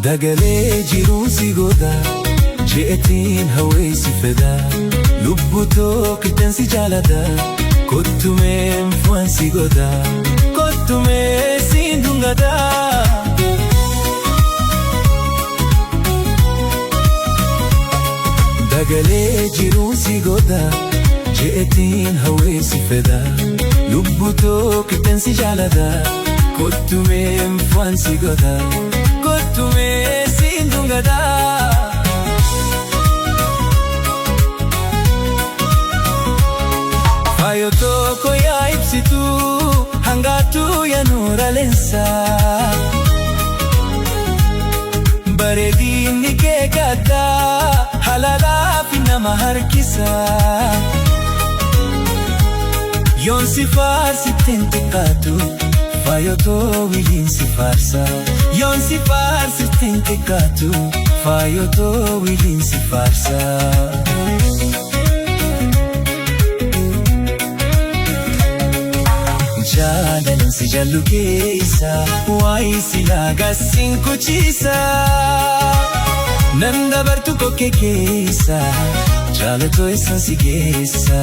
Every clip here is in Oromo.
Dagalee jiruu si godha je'etiin hawweessi fedha lubbuu tokkitteen si jaalladha kottumeen fu'an si godha kottumee siin dhungadha. Dagalee jiruu si godha je'etiin hawweessi fedha lubbuu tokkitteen si jaalladha kottumeen fu'an si godha kottumee siin dhungadha. Faayoo tokko yaa ibsitu hangaatu yaa nuura leensa bareedinni kee gaddaa halaalaa fi nama harkisa yoon si faarsitteen xiqqaatu faayoo too wiliin si faarsa yoon si faarsitteen xiqqaatu faayoo too wiliin si faarsa. Jaalalaan si jaallu keessa waa'ee silaa gaasiin kuchisa nan dabartu kokkee keessa jaalatoo eessaan si geessa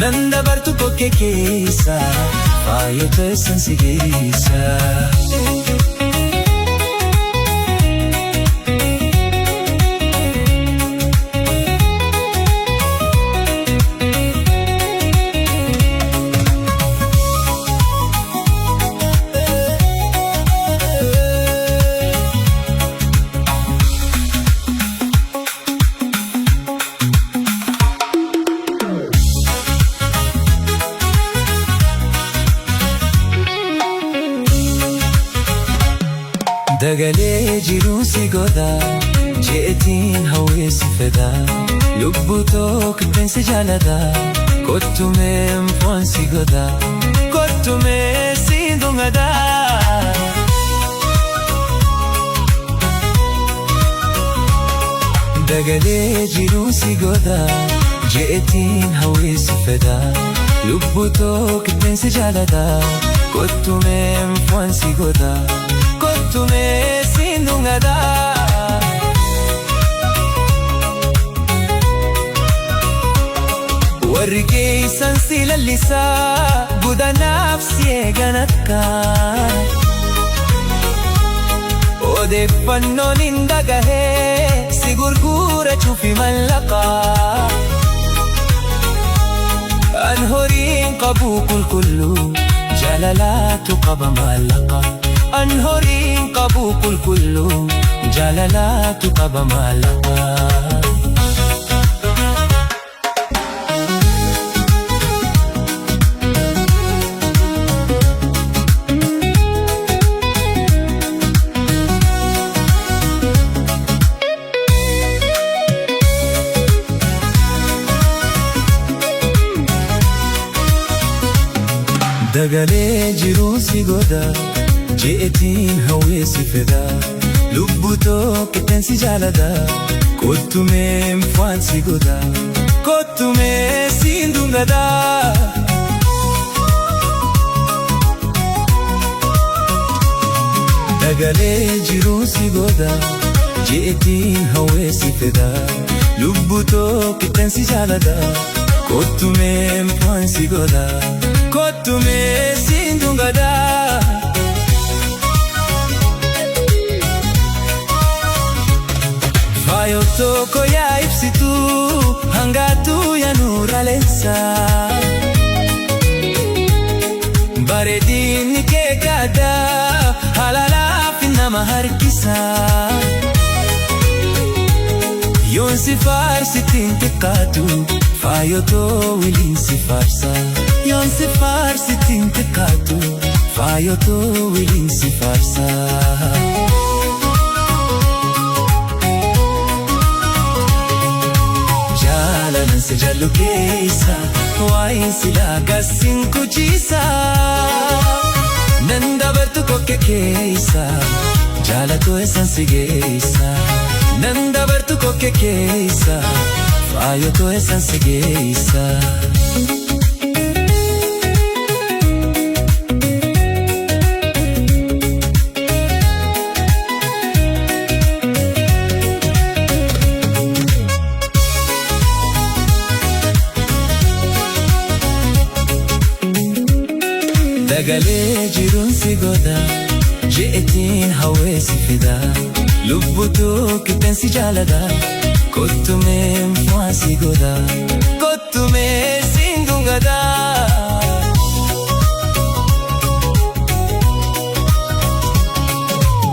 nan dabartu kokkee keessa faayotoo eessaan si geessa. Dagalee jiruu si godha je'etiin hawweessi fedha lubbuu tokkitteen si jaalladha kottumeen fu'an si godha kottumee siin dhungadha. Dagalee jiruu si godha je'etiin hawweessi fedha lubbuu tokkitteen si jaalladha kottumeen fu'an si godha kottumee siin dhungadha. Warri keessan si lallisaa gudanaaf si eegan akka odeeffannoon hin dhagahee si gurgurachuuf mallaqa an horiin qabu qulqulluu jaalalaatu qaba maallaqa an horiin qabu qulqulluu jaalalaatu qaba maallaqa. Dagalee jiruu si godha je'etiin hawweessi fedha lubbuu tokkitteen si jaalladha kottumeen fu'an si godha kottumee siin dhungadha. Dagalee jiruu si godha je'etiin hawweessi fedha lubbuu tokkitteen si jaalladha kottumeen fu'an si godha kottumee siin dhungadha. Faayoo tokko yaa ibsitu hangaatu yaa nuura leensa bareedinni kee gaddaa halaalaa fi nama harkisa yoon si faarsitteen xiqqaatu faayoo too wiliin si faarsa yoon si faarsitteen xiqqaatu faayoo too wiliin si faarsa. Jaalalaan si jaallu keessa waa'ee silaa gaasiin kuchisa nan dabartu kokkee keessa jaalatoo eessaan si geessa nan dabartu kokkee keessa faayotoo eessaan si geessa. Dagalee jiruun si goda, je'etiin hawweesi fida. Lubbuutu qixxeensi jaalada, kottumee mfumaa si goda, kottumee siin dungada.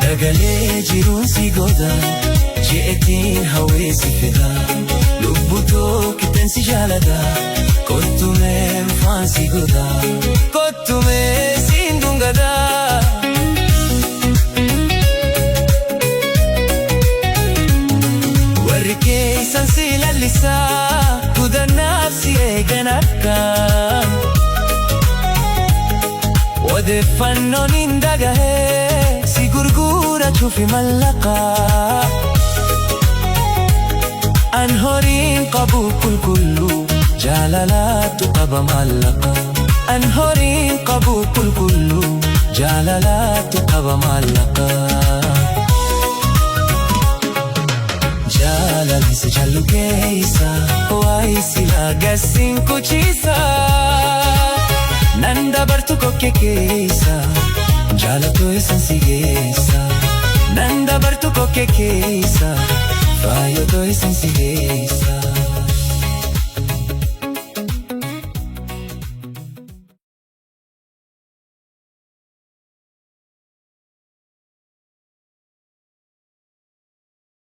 Dagalee jiruun si goda, je'etiin hawweesi fida. Lubbuutu qixxeensi jaalada, kottumee mfumaa si goda, kottumee siin dungada. Warri keessan si lallisaa, kudannaaf si eegan akka. Odeeffannoon hin dhagahee, si gurgurachuuf mallaqa. An horiin qabu qulqulluu, jaalalaatu qaba maallaqa. An horiin qabu qulqulluu, jaalalaatu qaba maallaqa. Jaalalli jallu keessa, waa'ee silaa gasiin kuchisa. Nan dabartu kokkee keessa, jaalatoo eessan si geessa. Nan dabartu kokkee keessa, faayotoo eessan si geessa.